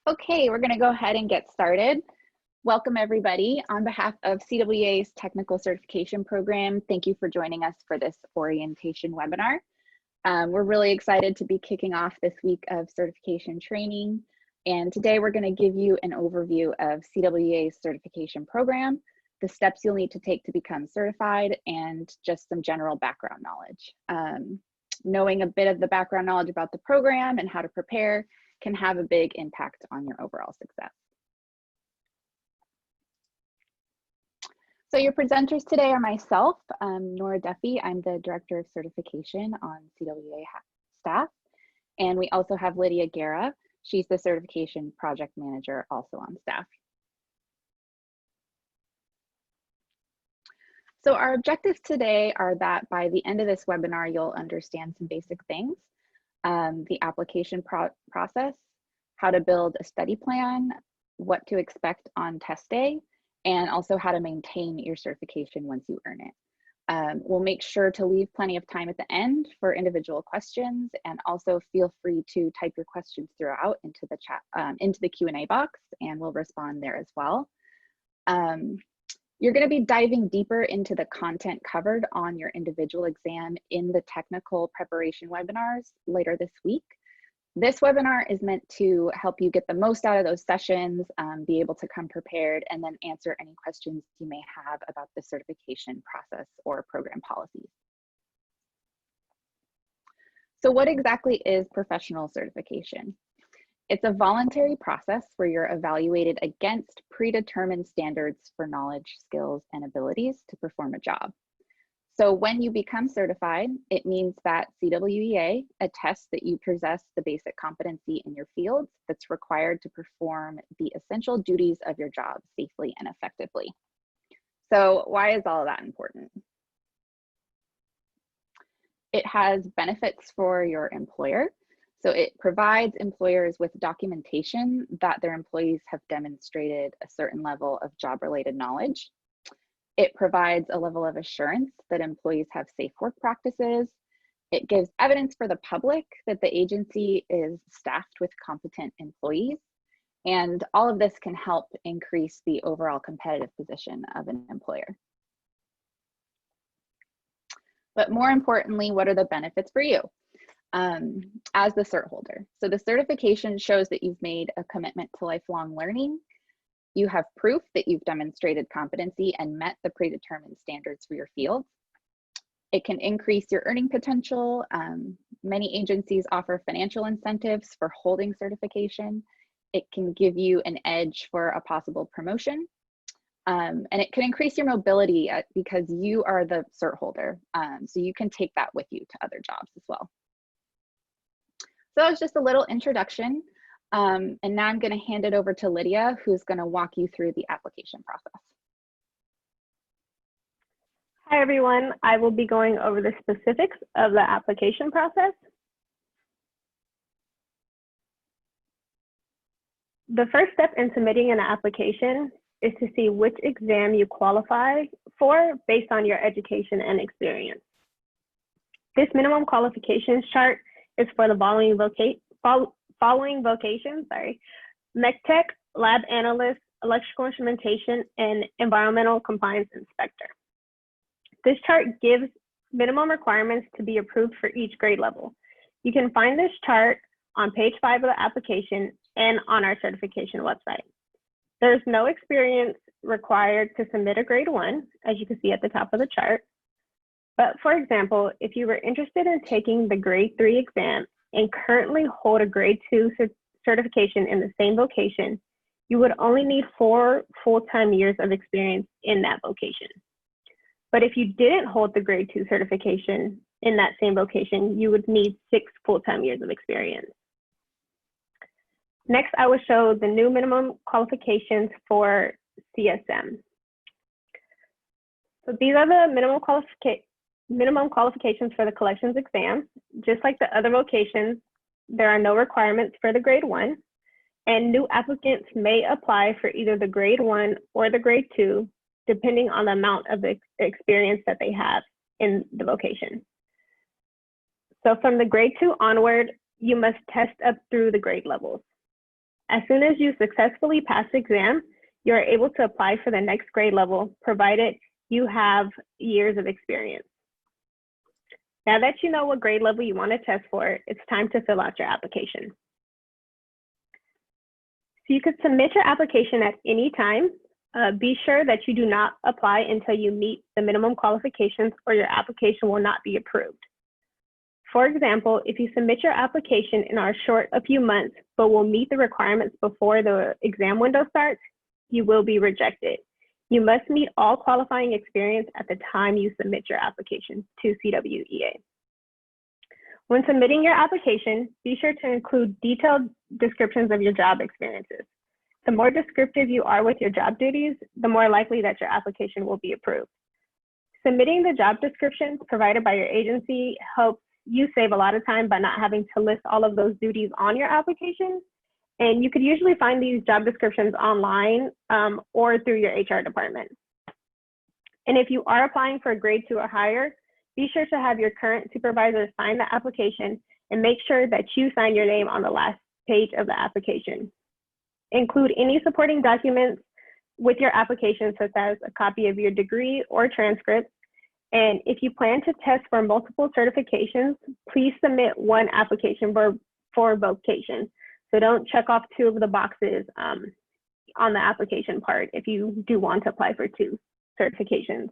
Okay, we're going to go ahead and get started. Welcome everybody. On behalf of CWEA's Technical Certification Program, thank you for joining us for this orientation webinar. We're really excited to be kicking off this week of certification training. And today we're going to give you an overview of CWEA's certification program, the steps you'll need to take to become certified, and just some general background knowledge. Knowing a bit of the background knowledge about the program and how to prepare can have a big impact on your overall success. So your presenters today are myself, Nora Duffy. I'm the Director of Certification on CWEA staff. And we also have Lydia Guerra. She's the Certification Project Manager also on staff. So our objectives today are that by the end of this webinar, you'll understand some basic things. The application process, how to build a study plan, what to expect on test day, and also how to maintain your certification once you earn it. We'll make sure to leave plenty of time at the end for individual questions, and also feel free to type your questions throughout into the chat, into the Q&A box, and we'll respond there as well. You're going to be diving deeper into the content covered on your individual exam in the technical preparation webinars later this week. This webinar is meant to help you get the most out of those sessions, be able to come prepared, and then answer any questions you may have about the certification process or program policies. So what exactly is professional certification? It's a voluntary process where you're evaluated against predetermined standards for knowledge, skills, and abilities to perform a job. So when you become certified, it means that CWEA attests that you possess the basic competency in your field that's required to perform the essential duties of your job safely and effectively. So why is all of that important? It has benefits for your employer. So it provides employers with documentation that their employees have demonstrated a certain level of job-related knowledge. It provides a level of assurance that employees have safe work practices. It gives evidence for the public that the agency is staffed with competent employees. And all of this can help increase the overall competitive position of an employer. But more importantly, what are the benefits for you as the cert holder? So the certification shows that you've made a commitment to lifelong learning. You have proof that you've demonstrated competency and met the predetermined standards for your field. It can increase your earning potential. Many agencies offer financial incentives for holding certification. It can give you an edge for a possible promotion. And it can increase your mobility because you are the cert holder. So you can take that with you to other jobs as well. So that was just a little introduction. And now I'm going to hand it over to Lydia, who's going to walk you through the application process. Hi, everyone. I will be going over the specifics of the application process. The first step in submitting an application is to see which exam you qualify for based on your education and experience. This minimum qualifications chart is for the following vocations, mech tech, lab analyst, electrical instrumentation, and environmental compliance inspector. This chart gives minimum requirements to be approved for each grade level. You can find this chart on page 5 of the application and on our certification website. There's no experience required to submit a grade 1, as you can see at the top of the chart. But for example, if you were interested in taking the grade 3 exam and currently hold a grade 2 certification in the same vocation, you would only need 4 full-time years of experience in that vocation. But if you didn't hold the grade 2 certification in that same vocation, you would need 6 full-time years of experience. Next, I will show the new minimum qualifications for CSM. So these are the minimum qualifications for the collections exam. Just like the other vocations, there are no requirements for the grade 1, and new applicants may apply for either the grade 1 or the grade 2, depending on the amount of experience that they have in the vocation. So from the grade 2 onward, you must test up through the grade levels. As soon as you successfully pass the exam, you are able to apply for the next grade level, provided you have years of experience. Now that you know what grade level you want to test for, it's time to fill out your application. So you could submit your application at any time. Be sure that you do not apply until you meet the minimum qualifications, or your application will not be approved. For example, if you submit your application and are short a few months, but will meet the requirements before the exam window starts, you will be rejected. You must meet all qualifying experience at the time you submit your application to CWEA. When submitting your application, be sure to include detailed descriptions of your job experiences. The more descriptive you are with your job duties, the more likely that your application will be approved. Submitting the job descriptions provided by your agency helps you save a lot of time by not having to list all of those duties on your application. And you could usually find these job descriptions online or through your HR department. And if you are applying for a grade 2 or higher, be sure to have your current supervisor sign the application and make sure that you sign your name on the last page of the application. Include any supporting documents with your application, such as a copy of your degree or transcript. And if you plan to test for multiple certifications, please submit one application for vocation. So don't check off 2 of the boxes on the application part if you do want to apply for 2 certifications.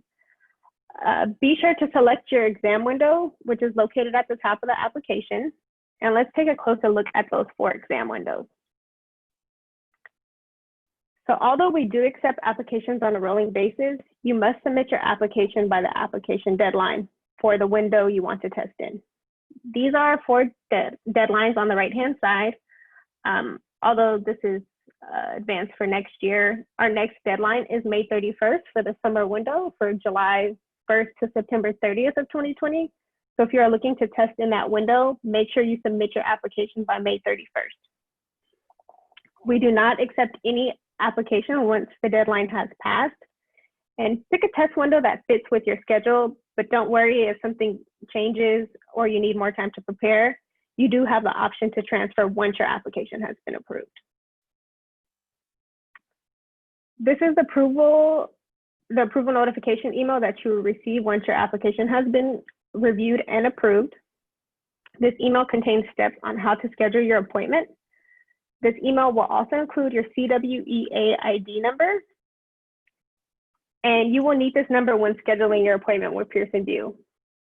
Be sure to select your exam window, which is located at the top of the application. And let's take a closer look at those 4 exam windows. So although we do accept applications on a rolling basis, you must submit your application by the application deadline for the window you want to test in. These are 4 deadlines on the right-hand side. Although this is advanced for next year, our next deadline is May 31st for the summer window for July 1st to September 30th of 2020. So if you're looking to test in that window, make sure you submit your application by May 31st. We do not accept any application once the deadline has passed. And pick a test window that fits with your schedule, but don't worry if something changes or you need more time to prepare. You do have the option to transfer once your application has been approved. This is the approval notification email that you will receive once your application has been reviewed and approved. This email contains steps on how to schedule your appointment. This email will also include your CWEA ID number, and you will need this number when scheduling your appointment with Pearson VUE.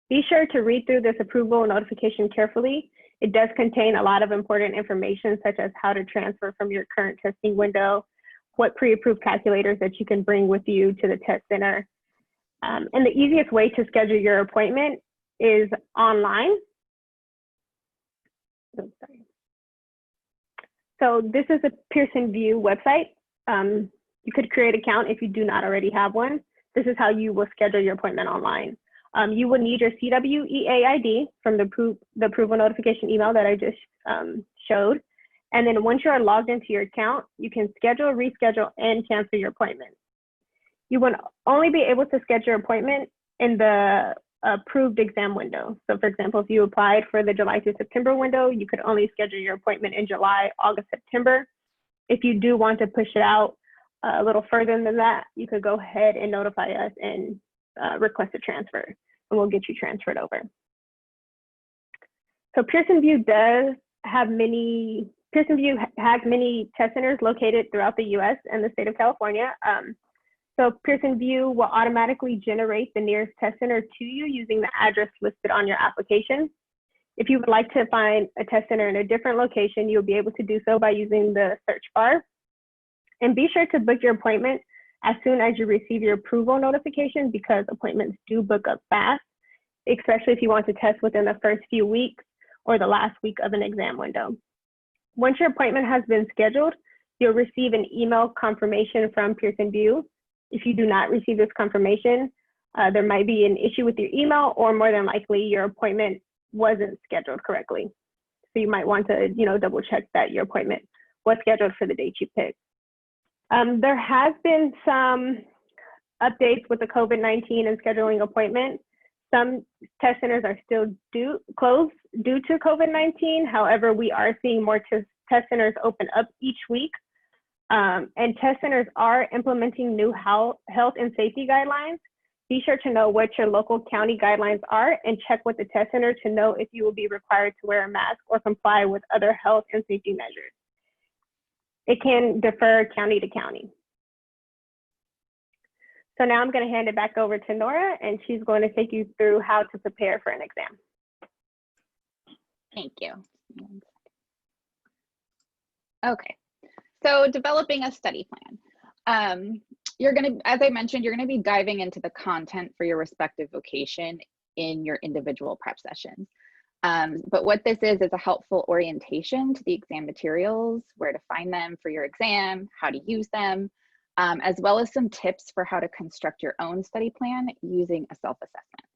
Be sure to read through this approval notification carefully. It does contain a lot of important information, such as how to transfer from your current testing window, what pre-approved calculators that you can bring with you to the test center. And the easiest way to schedule your appointment is online. Oh, sorry. So this is a Pearson VUE website. You could create an account if you do not already have one. This is how you will schedule your appointment online. You will need your CWEA ID from the approval notification email that I just showed. And then once you are logged into your account, you can schedule, reschedule, and cancel your appointment. You will only be able to schedule your appointment in the approved exam window. So for example, if you applied for the July to September window, you could only schedule your appointment in July, August, September. If you do want to push it out a little further than that, you could go ahead and notify us and request a transfer, and we'll get you transferred over. So Pearson VUE has many test centers located throughout the US and the state of California. So Pearson VUE will automatically generate the nearest test center to you using the address listed on your application. If you would like to find a test center in a different location, you'll be able to do so by using the search bar. And be sure to book your appointment as soon as you receive your approval notification, because appointments do book up fast, especially if you want to test within the first few weeks or the last week of an exam window. Once your appointment has been scheduled, you'll receive an email confirmation from Pearson VUE. If you do not receive this confirmation, there might be an issue with your email, or more than likely your appointment wasn't scheduled correctly. So you might want to, double check that your appointment was scheduled for the date you picked. There has been some updates with the COVID-19 and scheduling appointments. Some test centers are still closed due to COVID-19. However, we are seeing more test test centers open up each week. And test centers are implementing new health and safety guidelines. Be sure to know what your local county guidelines are and check with the test center to know if you will be required to wear a mask or comply with other health and safety measures. It can differ county to county. So now I'm going to hand it back over to Nora, and she's going to take you through how to prepare for an exam. Thank you. Okay, so developing a study plan. You're going to, as I mentioned, you're going to be diving into the content for your respective vocation in your individual prep sessions. But what this is a helpful orientation to the exam materials, where to find them for your exam, how to use them, as well as some tips for how to construct your own study plan using a self-assessment.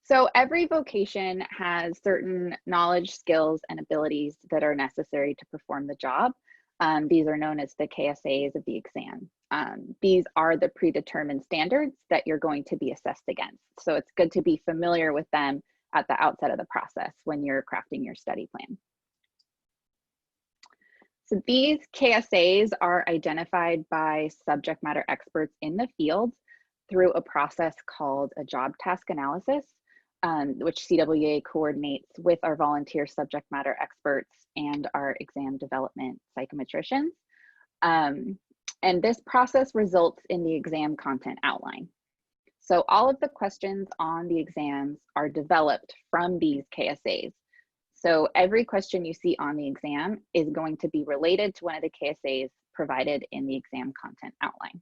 So every vocation has certain knowledge, skills, and abilities that are necessary to perform the job. These are known as the KSAs of the exam. These are the predetermined standards that you're going to be assessed against. So it's good to be familiar with them at the outset of the process when you're crafting your study plan. So these KSAs are identified by subject matter experts in the field through a process called a job task analysis, which CWEA coordinates with our volunteer subject matter experts and our exam development psychometricians. And this process results in the exam content outline. So all of the questions on the exams are developed from these KSAs. So every question you see on the exam is going to be related to one of the KSAs provided in the exam content outline.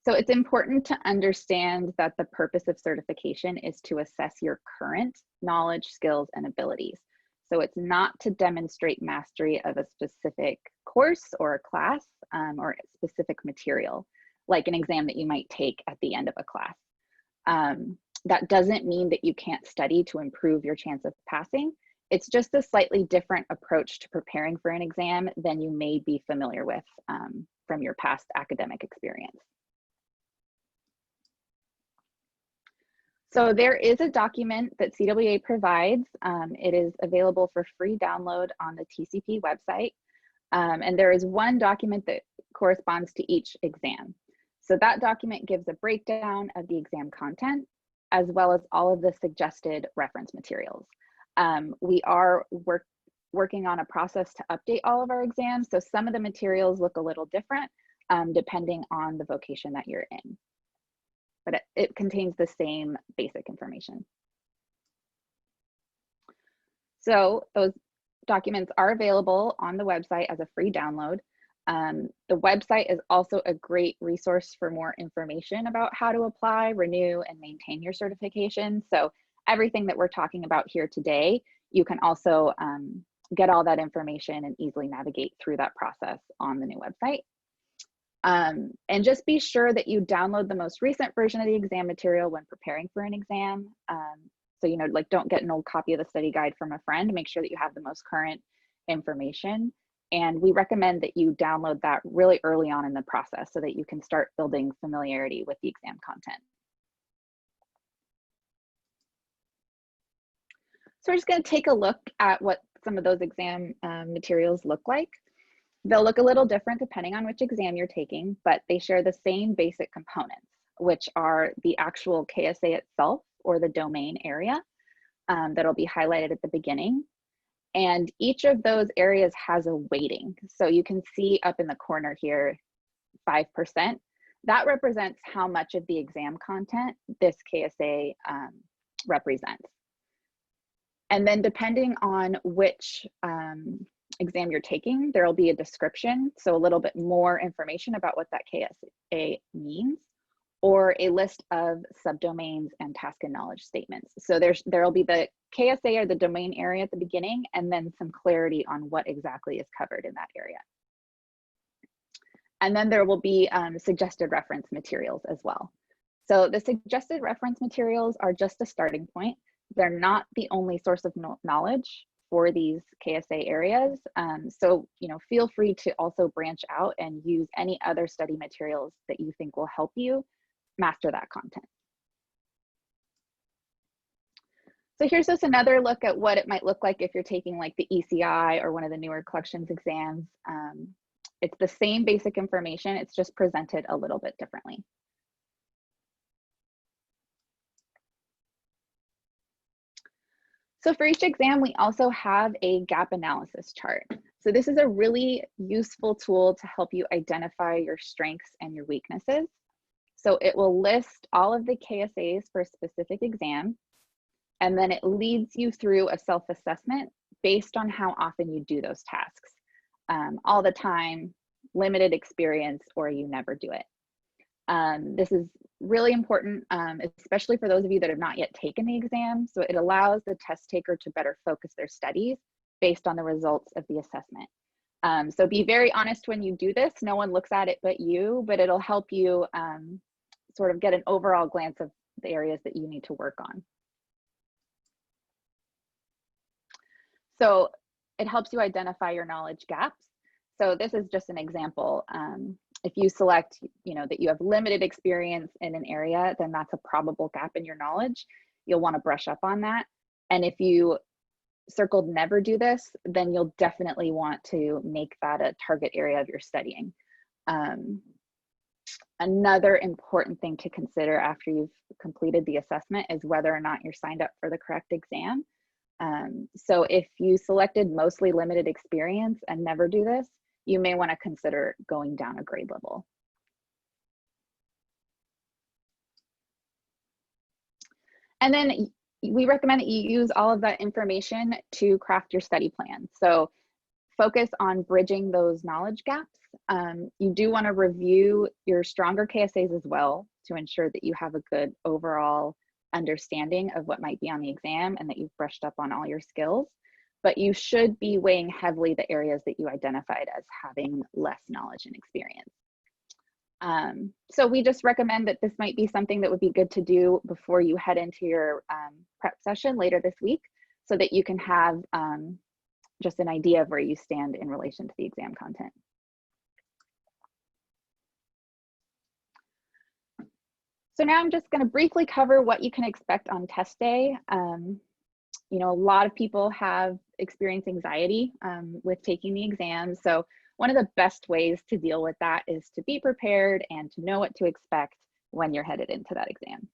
So it's important to understand that the purpose of certification is to assess your current knowledge, skills, and abilities. So it's not to demonstrate mastery of a specific course or a class or a specific material, like an exam that you might take at the end of a class. That doesn't mean that you can't study to improve your chance of passing. It's just a slightly different approach to preparing for an exam than you may be familiar with from your past academic experience. So there is a document that CWEA provides. It is available for free download on the TCP website. And there is one document that corresponds to each exam. So that document gives a breakdown of the exam content, as well as all of the suggested reference materials. We are working on a process to update all of our exams. So some of the materials look a little different depending on the vocation that you're in. But it contains the same basic information. So those documents are available on the website as a free download. The website is also a great resource for more information about how to apply, renew, and maintain your certification. So everything that we're talking about here today, you can also get all that information and easily navigate through that process on the new website. And just be sure that you download the most recent version of the exam material when preparing for an exam. So, you know, like, don't get an old copy of the study guide from a friend. Make sure that you have the most current information. And we recommend that you download that really early on in the process so that you can start building familiarity with the exam content. So we're just going to take a look at what some of those exam materials look like. They'll look a little different depending on which exam you're taking, but they share the same basic components, which are the actual KSA itself, or the domain area that'll be highlighted at the beginning. And each of those areas has a weighting. So you can see up in the corner here, 5%. That represents how much of the exam content this KSA represents. And then depending on which exam you're taking, there will be a description, so a little bit more information about what that KSA means, or a list of subdomains and task and knowledge statements. So there'll be the KSA, or the domain area, at the beginning, and then some clarity on what exactly is covered in that area. And then there will be suggested reference materials as well. So the suggested reference materials are just a starting point. They're not the only source of knowledge for these KSA areas. So, you know, feel free to also branch out and use any other study materials that you think will help you master that content. So here's just another look at what it might look like if you're taking like the ECI or one of the newer collections exams. It's the same basic information, it's just presented a little bit differently. So for each exam, we also have a gap analysis chart. So this is a really useful tool to help you identify your strengths and your weaknesses. So it will list all of the KSAs for a specific exam, and then it leads you through a self-assessment based on how often you do those tasks. All the time, limited experience, or you never do it. This is really important, especially for those of you that have not yet taken the exam. So it allows the test taker to better focus their studies based on the results of the assessment. So be very honest when you do this. No one looks at it but you, but it'll help you sort of get an overall glance of the areas that you need to work on. So it helps you identify your knowledge gaps. So this is just an example. If you select, that you have limited experience in an area, then that's a probable gap in your knowledge. You'll want to brush up on that. And if you circled never do this, then you'll definitely want to make that a target area of your studying. Another important thing to consider after you've completed the assessment is whether or not you're signed up for the correct exam. So if you selected mostly limited experience and never do this, you may want to consider going down a grade level. And then we recommend that you use all of that information to craft your study plan. So focus on bridging those knowledge gaps. You do want to review your stronger KSAs as well to ensure that you have a good overall understanding of what might be on the exam and that you've brushed up on all your skills. But you should be weighing heavily the areas that you identified as having less knowledge and experience. So we just recommend that this might be something that would be good to do before you head into your prep session later this week, so that you can have just an idea of where you stand in relation to the exam content. So now I'm just going to briefly cover what you can expect on test day. A lot of people have experienced anxiety with taking the exam. So one of the best ways to deal with that is to be prepared and to know what to expect when you're headed into that exam.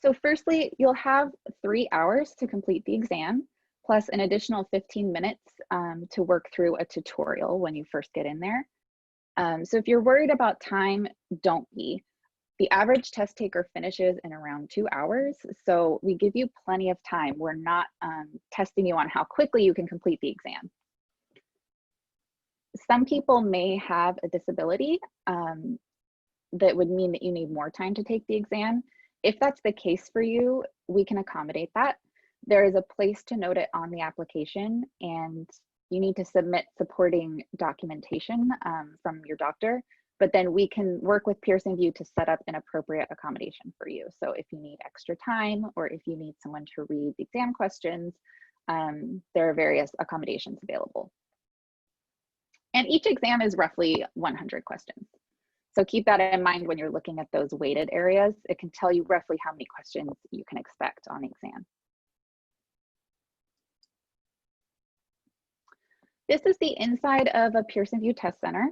So firstly, you'll have 3 hours to complete the exam, plus an additional 15 minutes to work through a tutorial when you first get in there. So if you're worried about time, don't be. The average test taker finishes in around 2 hours, so we give you plenty of time. We're not testing you on how quickly you can complete the exam. Some people may have a disability that would mean that you need more time to take the exam. If that's the case for you, we can accommodate that. There is a place to note it on the application, and you need to submit supporting documentation from your doctor, but then we can work with Pearson VUE to set up an appropriate accommodation for you. So if you need extra time, or if you need someone to read the exam questions, there are various accommodations available. And each exam is roughly 100 questions. So keep that in mind when you're looking at those weighted areas. It can tell you roughly how many questions you can expect on the exam. This is the inside of a Pearson VUE test center.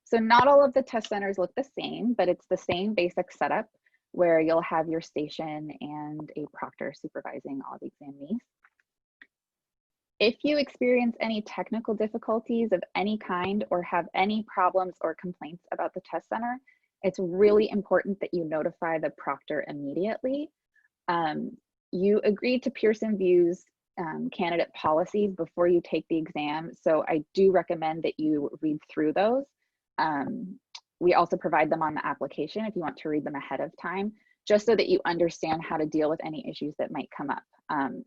So not all of the test centers look the same, but it's the same basic setup where you'll have your station and a proctor supervising all the examinees. If you experience any technical difficulties of any kind or have any problems or complaints about the test center, it's really important that you notify the proctor immediately. You agreed to Pearson VUE's candidate policies before you take the exam, so I do recommend that you read through those. We also provide them on the application if you want to read them ahead of time, just so that you understand how to deal with any issues that might come up.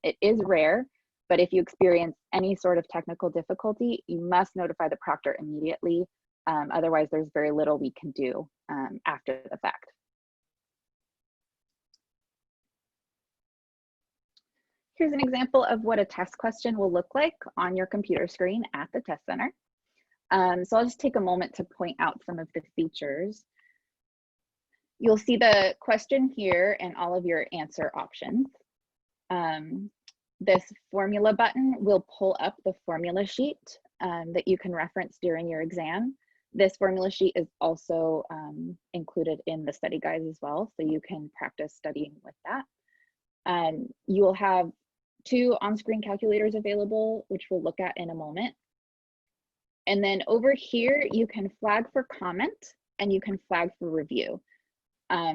It is rare, but if you experience any sort of technical difficulty, you must notify the proctor immediately. Otherwise, there's very little we can do after the fact. Here's an example of what a test question will look like on your computer screen at the test center. So I'll just take a moment to point out some of the features. You'll see the question here and all of your answer options. This formula button will pull up the formula sheet that you can reference during your exam. This formula sheet is also included in the study guides as well, so you can practice studying with that. You will have 2 on-screen calculators available, which we'll look at in a moment. And then over here, you can flag for comment and you can flag for review.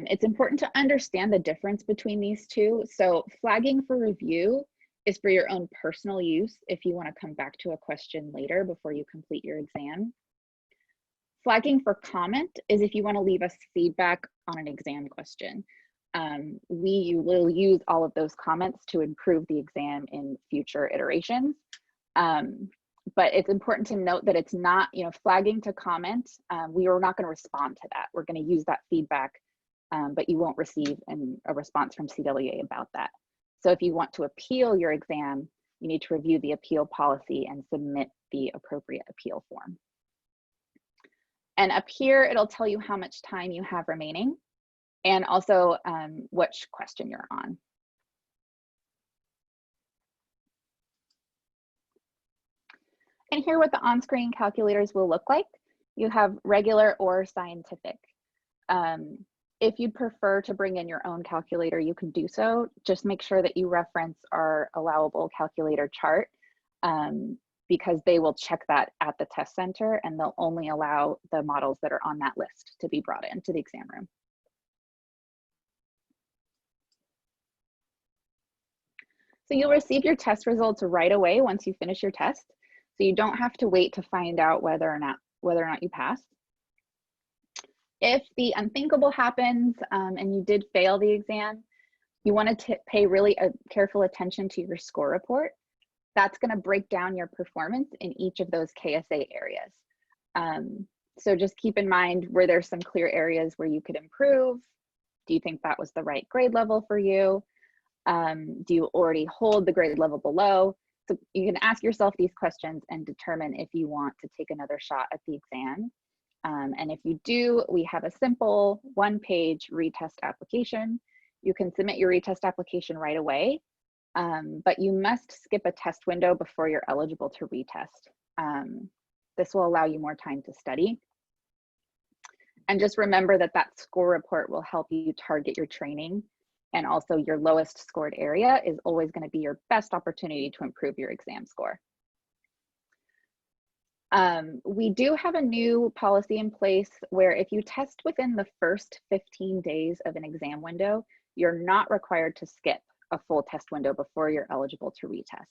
It's important to understand the difference between these two. So flagging for review is for your own personal use if you want to come back to a question later before you complete your exam. Flagging for comment is if you want to leave us feedback on an exam question. We will use all of those comments to improve the exam in future iterations. But it's important to note that it's not, flagging to comment. We are not going to respond to that. We're going to use that feedback, but you won't receive a response from CWEA about that. So if you want to appeal your exam, you need to review the appeal policy and submit the appropriate appeal form. And up here, it'll tell you how much time you have remaining and also which question you're on. And here what the on-screen calculators will look like. You have regular or scientific. If you'd prefer to bring in your own calculator, you can do so. Just make sure that you reference our allowable calculator chart because they will check that at the test center and they'll only allow the models that are on that list to be brought into the exam room. So you'll receive your test results right away once you finish your test. So you don't have to wait to find out whether or not you passed. If the unthinkable happens and you did fail the exam, you want to pay really careful attention to your score report. That's going to break down your performance in each of those KSA areas. So just keep in mind, were there some clear areas where you could improve? Do you think that was the right grade level for you? Do you already hold the grade level below? So you can ask yourself these questions and determine if you want to take another shot at the exam. And if you do, we have a simple 1-page retest application. You can submit your retest application right away, but you must skip a test window before you're eligible to retest. This will allow you more time to study. And just remember that that score report will help you target your training, and also your lowest scored area is always going to be your best opportunity to improve your exam score. We do have a new policy in place where if you test within the first 15 days of an exam window, you're not required to skip a full test window before you're eligible to retest.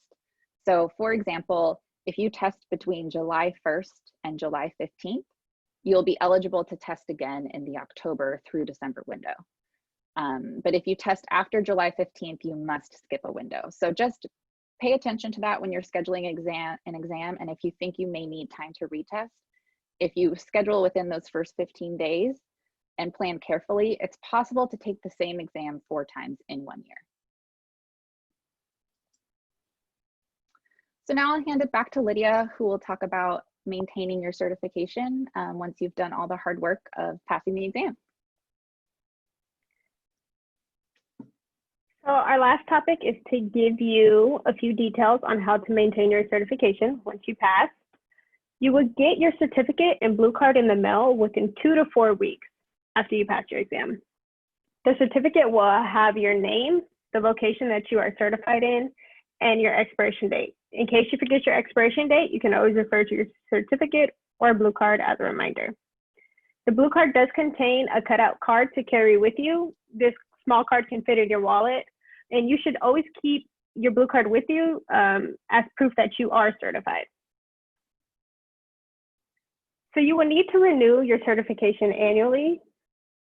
So for example, if you test between July 1st and July 15th, you'll be eligible to test again in the October through December window. But if you test after July 15th, you must skip a window. So just pay attention to that when you're scheduling an exam, and if you think you may need time to retest, if you schedule within those first 15 days and plan carefully, it's possible to take the same exam 4 times in 1 year. So now I'll hand it back to Lydia, who will talk about maintaining your certification once you've done all the hard work of passing the exam. So our last topic is to give you a few details on how to maintain your certification once you pass. You will get your certificate and blue card in the mail within 2 to 4 weeks after you pass your exam. The certificate will have your name, the location that you are certified in, and your expiration date. In case you forget your expiration date, you can always refer to your certificate or blue card as a reminder. The blue card does contain a cutout card to carry with you. This small card can fit in your wallet, and you should always keep your blue card with you as proof that you are certified. So you will need to renew your certification annually.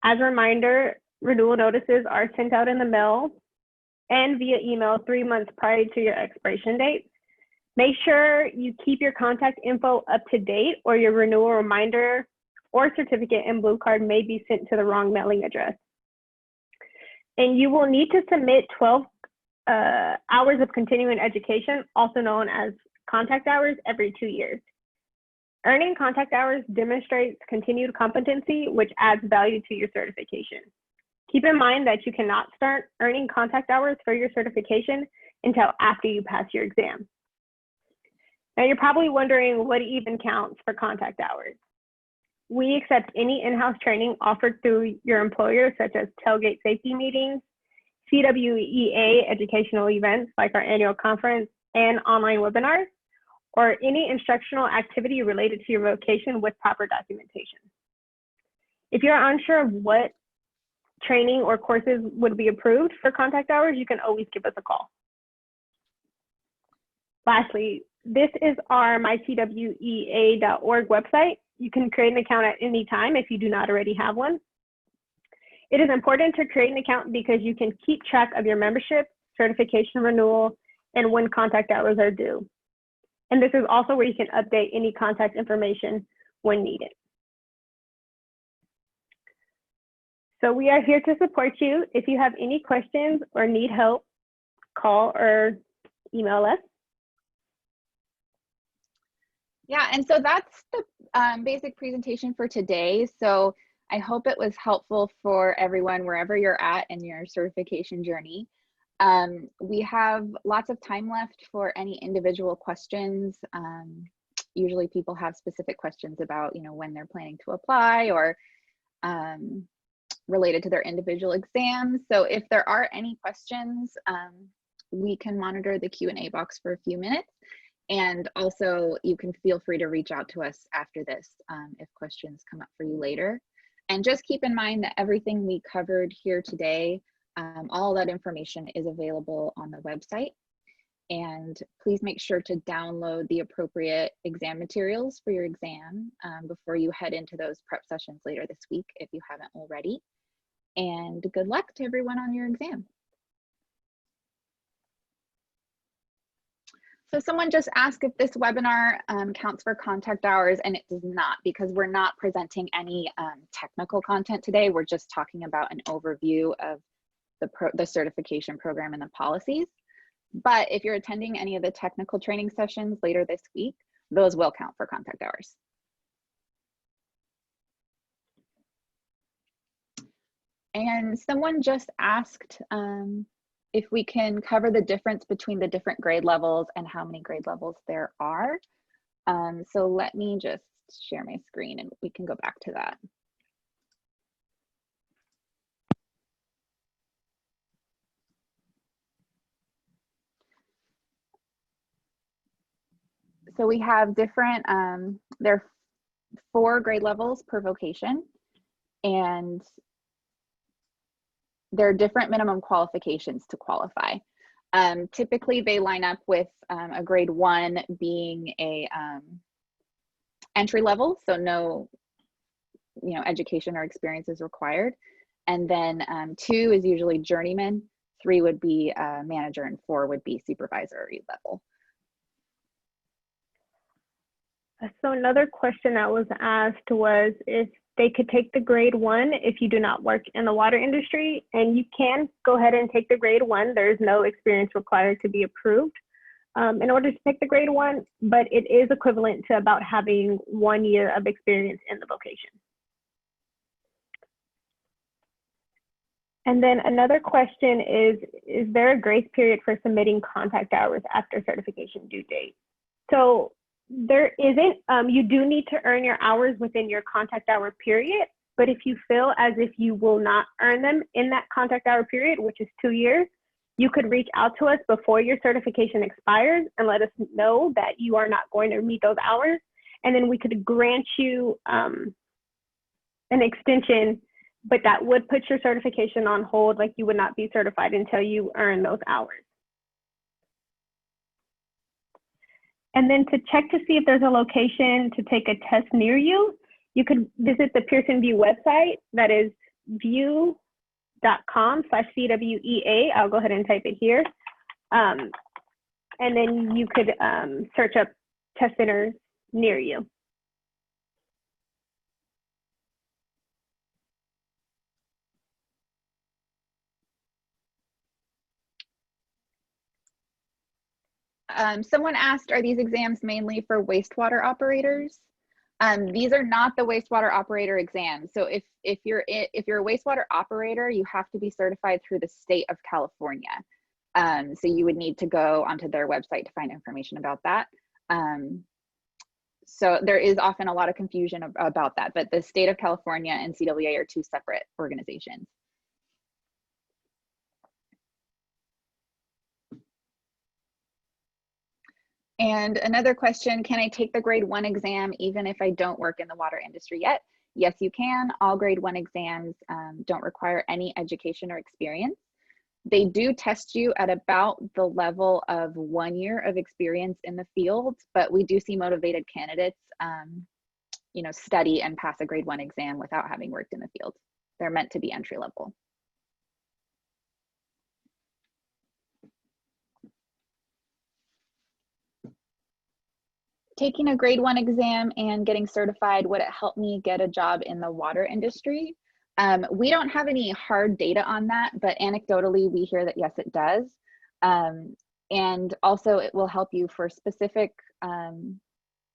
As a reminder, renewal notices are sent out in the mail and via email 3 months prior to your expiration date. Make sure you keep your contact info up to date, or your renewal reminder or certificate and blue card may be sent to the wrong mailing address. And you will need to submit 12 hours of continuing education, also known as contact hours, every 2 years. Earning contact hours demonstrates continued competency, which adds value to your certification. Keep in mind that you cannot start earning contact hours for your certification until after you pass your exam. Now you're probably wondering what even counts for contact hours. We accept any in-house training offered through your employer, such as tailgate safety meetings, CWEA educational events like our annual conference and online webinars, or any instructional activity related to your vocation with proper documentation. If you're unsure of what training or courses would be approved for contact hours, you can always give us a call. Lastly, this is our mycwea.org website. You can create an account at any time if you do not already have one. It is important to create an account because you can keep track of your membership, certification renewal, and when contact hours are due. And this is also where you can update any contact information when needed. So we are here to support you. If you have any questions or need help, call or email us. Yeah, and so that's the basic presentation for today. So I hope it was helpful for everyone wherever you're at in your certification journey. We have lots of time left for any individual questions. Usually people have specific questions about, when they're planning to apply or related to their individual exams. So if there are any questions, we can monitor the Q&A box for a few minutes. And also you can feel free to reach out to us after this if questions come up for you later. And just keep in mind that everything we covered here today, all that information is available on the website. And please make sure to download the appropriate exam materials for your exam before you head into those prep sessions later this week if you haven't already. And good luck to everyone on your exam. So someone just asked if this webinar counts for contact hours, and it does not, because we're not presenting any technical content today. We're just talking about an overview of the certification program and the policies. But if you're attending any of the technical training sessions later this week, those will count for contact hours. And someone just asked if we can cover the difference between the different grade levels and how many grade levels there are. So let me just share my screen and we can go back to that. So we have different, there are 4 grade levels per vocation, and there are different minimum qualifications to qualify. Typically they line up with a grade 1 being a entry level, so no education or experience is required. And then 2 is usually journeyman, 3 would be manager, and 4 would be supervisory level. So another question that was asked was if they could take the grade 1 if you do not work in the water industry, and you can go ahead and take the grade 1. There's no experience required to be approved in order to take the grade 1, but it is equivalent to about having 1 year of experience in the vocation. And then another question is there a grace period for submitting contact hours after certification due date? So there isn't. You do need to earn your hours within your contact hour period, but if you feel as if you will not earn them in that contact hour period, which is 2 years, you could reach out to us before your certification expires and let us know that you are not going to meet those hours, and then we could grant you an extension, but that would put your certification on hold, like you would not be certified until you earn those hours. And then to check to see if there's a location to take a test near you, you could visit the Pearson VUE website. That is vue.com/CWEA. I'll go ahead and type it here. And then you could search up test centers near you. Someone asked, are these exams mainly for wastewater operators? These are not the wastewater operator exams. So if you're a wastewater operator, you have to be certified through the state of California. So you would need to go onto their website to find information about that. So there is often a lot of confusion about that, but the state of California and CWEA are two separate organizations. And another question, can I take the grade 1 exam even if I don't work in the water industry yet? Yes, you can. All grade 1 exams don't require any education or experience. They do test you at about the level of 1 year of experience in the field, but we do see motivated candidates, you know, study and pass a grade 1 exam without having worked in the field. They're meant to be entry level. Taking a grade 1 exam and getting certified, would it help me get a job in the water industry? We don't have any hard data on that, but anecdotally, we hear that yes, it does. And also it will help you for specific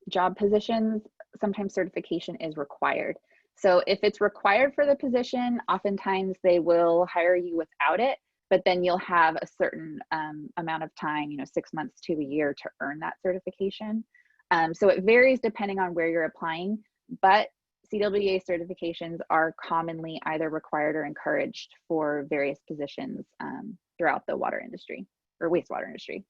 job positions. Sometimes certification is required. So if it's required for the position, oftentimes they will hire you without it, but then you'll have a certain amount of time, you know, 6 months to a year to earn that certification. So it varies depending on where you're applying, but CWEA certifications are commonly either required or encouraged for various positions throughout the water industry or wastewater industry.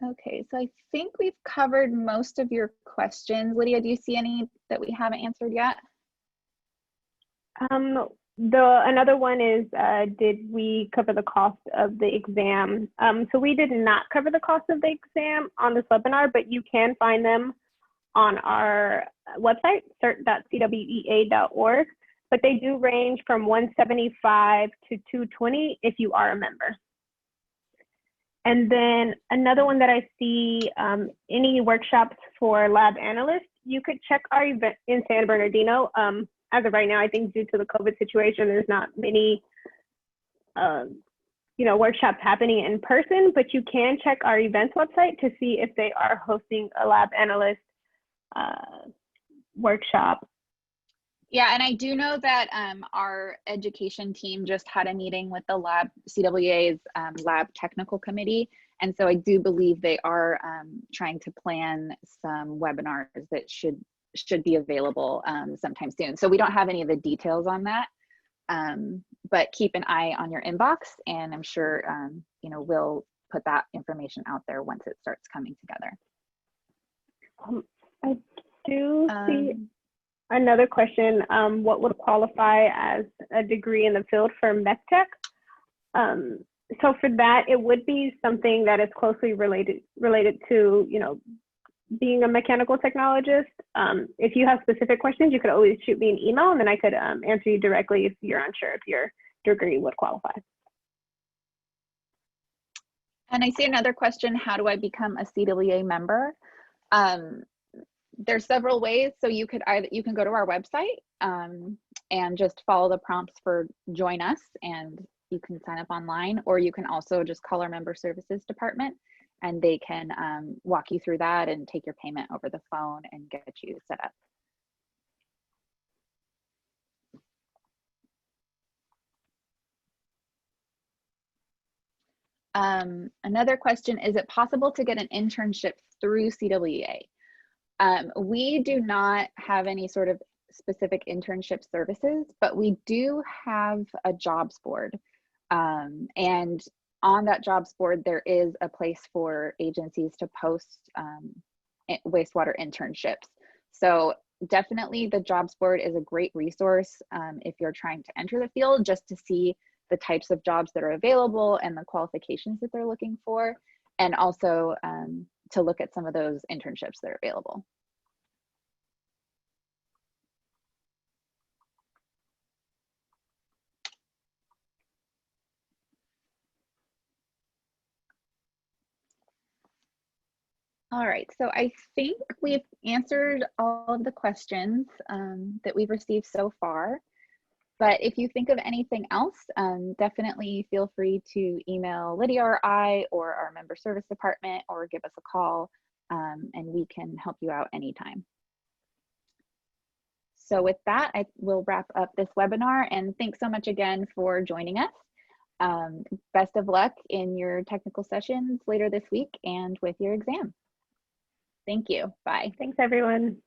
Okay, so I think we've covered most of your questions. Lydia, do you see any that we haven't answered yet? Another one is, did we cover the cost of the exam? So we did not cover the cost of the exam on this webinar, but you can find them on our website, cert.cwea.org, but they do range from $175 to $220 if you are a member. And then another one that I see, any workshops for lab analysts, you could check our event in San Bernardino. As of right now, I think due to the COVID situation, there's not many, you know, workshops happening in person, but you can check our events website to see if they are hosting a lab analyst workshop. Yeah, and I do know that our education team just had a meeting with the CWEA's lab technical committee. And so I do believe they are trying to plan some webinars that should be available sometime soon. So we don't have any of the details on that, but keep an eye on your inbox, and I'm sure you know, we'll put that information out there once it starts coming together. I do see another question. What would qualify as a degree in the field for MechTech? So for that, it would be something that is closely related to, you know, being a mechanical technologist. If you have specific questions, you could always shoot me an email, and then I could answer you directly if you're unsure if your degree would qualify. And I see another question, how do I become a CWEA member? There's several ways. So you can go to our website and just follow the prompts for join us, and you can sign up online, or you can also just call our member services department, and they can walk you through that and take your payment over the phone and get you set up. Another question, is it possible to get an internship through CWEA? We do not have any sort of specific internship services, but we do have a jobs board. And on that jobs board, there is a place for agencies to post wastewater internships. So definitely the jobs board is a great resource if you're trying to enter the field, just to see the types of jobs that are available and the qualifications that they're looking for, and also to look at some of those internships that are available. All right, so I think we've answered all of the questions that we've received so far. But if you think of anything else, definitely feel free to email Lydia or I or our member service department, or give us a call, and we can help you out anytime. So with that, I will wrap up this webinar, and thanks so much again for joining us. Best of luck in your technical sessions later this week and with your exam. Thank you. Bye. Thanks, everyone.